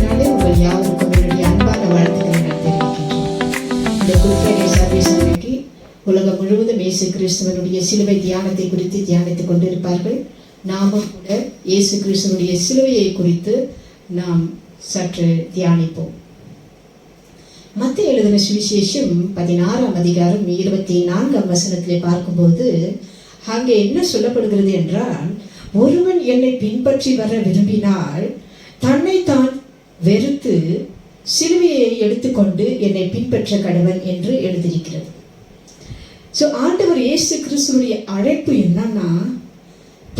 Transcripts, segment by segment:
நாமத்தினாலே உங்கள் யாவருக்கும் என்னுடைய அன்பான வாழ்த்துக்களை நான் தெரிவிக்கின்றேன். இந்த குட் ஃப்ரைடே சர்வீஸ் அன்றைக்கு உலகம் முழுவதும் இயேசு கிறிஸ்துவனுடைய சிலுவை தியானத்தை குறித்து தியானித்துக் கொண்டிருப்பார்கள். நாமும் கூட இயேசு கிறிஸ்துவனுடைய சிலுவையை குறித்து நாம் சற்று தியானிப்போம். மத்தேயு எழுதின சுவிசேஷம் 16ஆம் அதிகாரம் 24ஆம் வசனத்திலே பார்க்கும்போது அங்கே என்ன சொல்லப்படுகிறது என்றால், ஒருவன் என்னை பின்பற்றி வர விரும்பினால் தன்னைத்தான் வெறுத்து சிலுவையை எடுத்துக்கொண்டு என்னை பின்பற்ற கடவன் என்று எழுதியிருக்கிறது. ஸோ ஆண்டவர் இயேசு கிறிஸ்துவுடைய அழைப்பு என்னன்னா,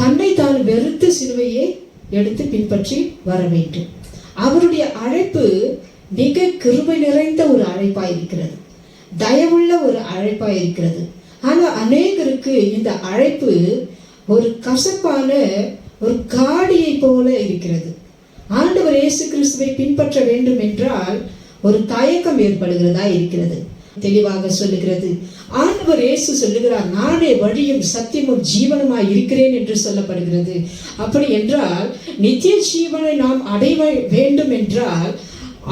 தன்னைத்தான் வெறுத்து சிலுவையை எடுத்து பின்பற்றி வர வேண்டும். அவருடைய அழைப்பு மிக கிருபை நிறைந்த ஒரு அழைப்பாய் இருக்கிறது, தயவுள்ள ஒரு அழைப்பாய் இருக்கிறது. ஆனால் அநேகருக்கு இந்த அழைப்பு ஒரு கசப்பான ஒரு காடியை போல இருக்கிறது. ஆண்டவர் இயேசு கிறிஸ்துவை பின்பற்ற வேண்டும் என்றால் ஒரு தயக்கம் ஏற்படுகிறதா இருக்கிறது. தெளிவாக சொல்லுகிறது, ஆண்டவர் இயேசு சொல்லுகிறார், நானே வழியும் சத்தியமும் ஜீவனுமாய் இருக்கிறேன் என்று சொல்லப்படுகிறது. அப்படி என்றால் நித்திய ஜீவனை நாம் அடைய வேண்டும் என்றால்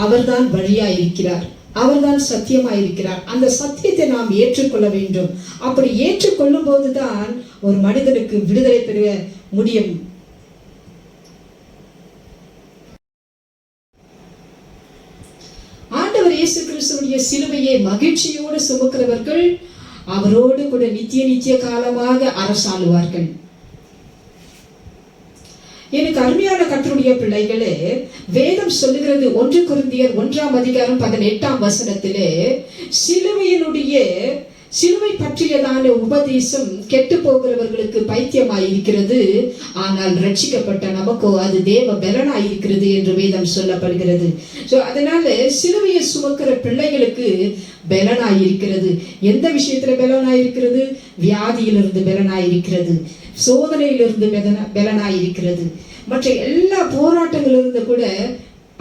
அவர்தான் வழியாய் இருக்கிறார், அவர்தான் சத்தியமாய் இருக்கிறார். அந்த சத்தியத்தை நாம் ஏற்றுக்கொள்ள வேண்டும். அப்படி ஏற்றுக்கொள்ளும் போதுதான் ஒரு மனிதனுக்கு விடுதலை பெற முடியும். ஆண்டவர் இயேசு கிறிஸ்துவுடைய சிலுவையை மகிழ்ச்சியோடு சுமக்கிறவர்கள் அவரோடு கூட நித்திய காலமாக அரசாளுவார்கள். எனக்கு அருமையான கர்த்தருடைய பிள்ளைகளே, வேதம் சொல்லுகிறது 1 கொரிந்தியர் 1ஆம் அதிகாரம் 18ஆம் வசனத்திலே, சிலுவை பற்றியதான உபதேசம் கெட்டு போகிறவர்களுக்கு பைத்தியமாயிருக்கிறது, ஆனால் ரட்சிக்கப்பட்ட நமக்கோ அது தேவ பலனாயிருக்கிறது என்று வேதம் சொல்லப்படுகிறது. ஸோ அதனால சிலுவையை சுமக்கிற பிள்ளைகளுக்கு பலனாயிருக்கிறது. எந்த விஷயத்துல பலனாயிருக்கிறது? வியாதியிலிருந்து பலனாயிருக்கிறது, சோதனையிலிருந்து பலனாயிருக்கிறது, மற்ற எல்லா போராட்டங்களிலிருந்து கூட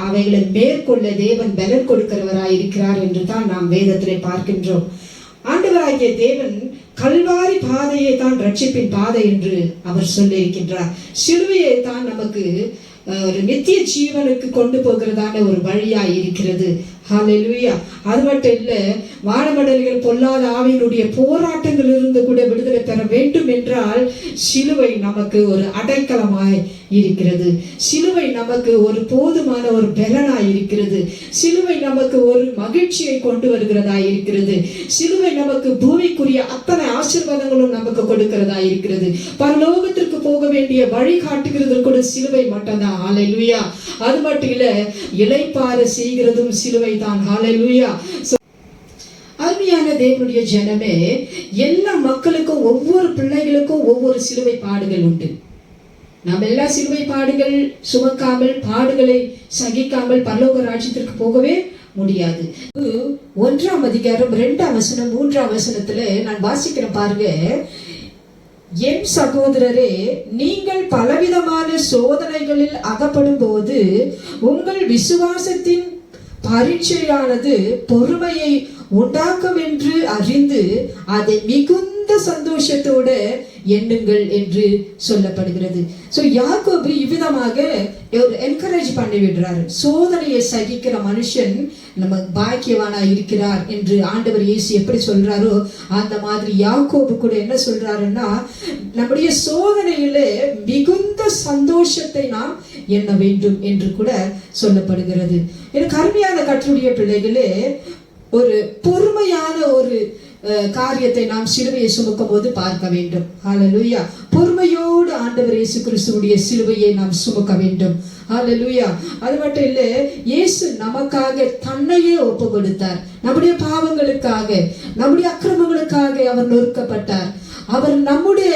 அவைகளை மேற்கொள்ள தேவன் பலன் கொடுக்கிறவராயிருக்கிறார் என்று தான் நாம் வேதத்திலே பார்க்கின்றோம். ஆண்டவராகிய தேவன் கல்வாரி பாதையை தான் ரட்சிப்பின் பாதை என்று அவர் சொல்லியிருக்கின்றார். சிலுவையை தான் நமக்கு ஒரு நித்திய ஜீவனுக்கு கொண்டு போகிறதான ஒரு வழியாய் இருக்கிறது. ஹல்லேலூயா. அது மட்டும் இல்ல, வானமண்டலிகள் பொல்லாத ஆவியினுடைய போராட்டங்கள் இருந்து கூட விடுதலை பெற வேண்டும் என்றால் சிலுவை நமக்கு ஒரு அடைக்கலமாய் இருக்கிறது. சிலுவை நமக்கு ஒரு போதுமான ஒரு பலனாய் இருக்கிறது. சிலுவை நமக்கு ஒரு மகிழ்ச்சியை கொண்டு வருகிறதா இருக்கிறது. சிலுவை நமக்கு பூமிக்குரிய அத்தனை ஆசீர்வாதங்களும் நமக்கு கொடுக்கிறதா இருக்கிறது. பரலோகத்திற்கு போக வேண்டிய வழி காட்டுகிறது கூட சிலுவை மட்டும்தான். ஹல்லேலூயா. அது மட்டும் இல்ல, இளைப்பாற செய்கிறதும் சிலுவை தான். ஹல்லேலூயா. அருமையான தேவனுடைய ஜனமே, எல்லா மக்களுக்கும் ஒவ்வொரு பிள்ளைகளுக்கும் ஒவ்வொரு சிலுவை பாடுகள் உண்டு. நாம் எல்லா சிலுவை பாடுகள் சுமக்காமல், பாடுகளை சகிக்காமல் பரலோக ராஜ்யத்திற்கு போகவே முடியாது. 1ஆம் அதிகாரம் 2ஆம் வசனம் 3ஆம் வசனத்துல நான் வாசிக்கிறேன் பாருங்க. என் சகோதரரே, நீங்கள் பலவிதமான சோதனைகளில் அகப்படும் போது உங்கள் விசுவாசத்தின் பரீட்சையானது பொறுமையை உண்டாக்கும் என்று அறிந்து அதை மிகுந்த சந்தோஷத்தோடு எண்ணுங்கள் என்று சொல்லப்படுகிறது. ஸோ யாக்கோபு இவ்விதமாக என்கரேஜ் பண்ணி விடுறாரு. சோதனையை சகிக்கிற மனுஷன் நம்ம பாக்கியவானா இருக்கிறார் என்று ஆண்டவர் இயேசு எப்படி சொல்றாரோ அந்த மாதிரி யாக்கோபு கூட என்ன சொல்றாருன்னா, நம்முடைய சோதனையிலே மிகுந்த சந்தோஷத்தை நாம் எண்ண வேண்டும் என்று கூட சொல்லப்படுகிறது. எனக்கு அருமையான கர்த்தருடைய பிள்ளைகளே, ஒரு பொறுமையான ஒரு காரியத்தை நாம் சிலுவையை சுமக்கும் போது பார்க்க வேண்டும். ஹல்லேலூயா. பொறுமையோடு ஆண்டவர் இயேசு கிறிஸ்துவுடைய சிலுவையை நாம் சுமக்க வேண்டும். ஹல்லேலூயா. அது மட்டும் இல்ல, இயேசு நமக்காக தன்னையே ஒப்பு கொடுத்தார். நம்முடைய பாவங்களுக்காக, நம்முடைய அக்கிரமங்களுக்காக அவர் நொறுக்கப்பட்டார். அவர் நம்முடைய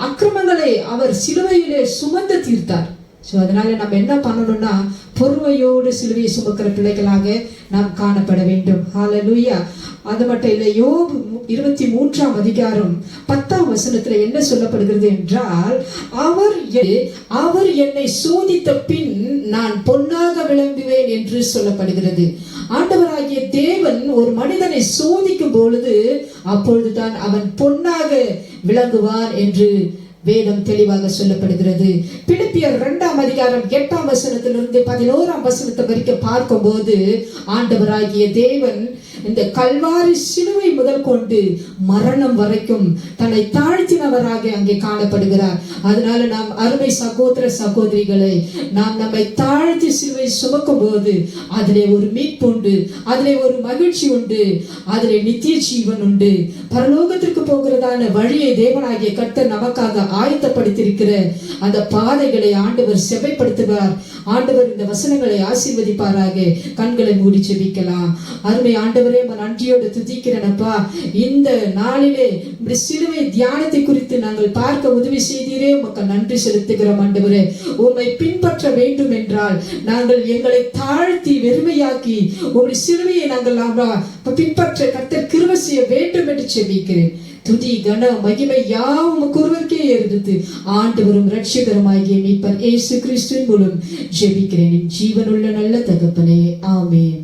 அக்கிரமங்களை அவர் சிலுவையிலே சுமந்து தீர்த்தார். ஸோ அதனால நம்ம என்ன பண்ணணும்னா, பொறுமையோடு சிலுவையை சுமக்கிற பிள்ளைகளாக நாம் காணப்பட வேண்டும். ஹல்லேலூயா. அது மட்டும் இல்லை, யோபு 23ஆம் அதிகாரம் 10ஆம் வசனத்துல என்ன சொல்லப்படுகிறது என்றால், அவர் என்னை சோதித்த பின் நான் பொன்னாக விளங்குவேன் என்று சொல்லப்படுகிறது. ஆண்டவராகிய தேவன் ஒரு மனிதனை சோதிக்கும் பொழுது அப்பொழுதுதான் அவன் பொன்னாக விளங்குவான் என்று வேதம் தெளிவாக சொல்லப்படுகிறது. பிலிப்பியர் 2:8 11 வரைக்கும் பார்க்கும்போது ஆண்டவராகிய தேவன் இந்த கல்வாரி சிலுவை முதல் கொண்டு மரணம் வரைக்கும் தன்னை தாழ்த்தினவராக அங்கே காணப்படுகிறார். அதனால நாம் அருமை சகோதர சகோதரிகளை, நாம் நம்மை தாழ்த்தி சிலுவை சுமக்கும் போது அதிலே ஒரு மீட்பு உண்டு, அதிலே ஒரு மகிழ்ச்சி உண்டு, அதிலே நித்திய ஜீவன் உண்டு. பரலோகத்திற்கு போகிறதான வழியை தேவனாகிய கர்த்தர் நமக்காக ஆயத்தப்படுத்தியிருக்கிற அந்த பாதைகளை ஆண்டவர் செவைப்படுத்துவார். ஆண்டவர் இந்த வசனங்களை ஆசீர்வதிப்பாராக. கண்களை மூடி ஜெபிக்கலாம். அருமை ஆண்டவரே, நன்றியோடு துதிக்கிறேனப்பா. இந்த நாளிலே சிலுவை தியானத்தை குறித்து நாங்கள் பார்க்க உதவி செய்தீரே, உமக்கு நன்றி செலுத்துகிறோம். ஆண்டவரே, உம்மை பின்பற்ற வேண்டும் என்றால் நாங்கள் எங்களை தாழ்த்தி வெறுமையாக்கி உம்முடைய சிலுவையை நாங்கள் பின்பற்ற கர்த்தர் கிருபை செய்ய வேண்டும் என்று ஜெபிக்கிறேன். துதி கன மகிமை யாவும் ஒருவருக்கே இருந்தது. ஆண்டவரும் இரட்சகருமாகிய மீட்பர் இயேசு கிறிஸ்துவின் மூலம் ஜெபிக்கிறேன், ஜீவனுள்ள நல்ல தகப்பனே. ஆமென்.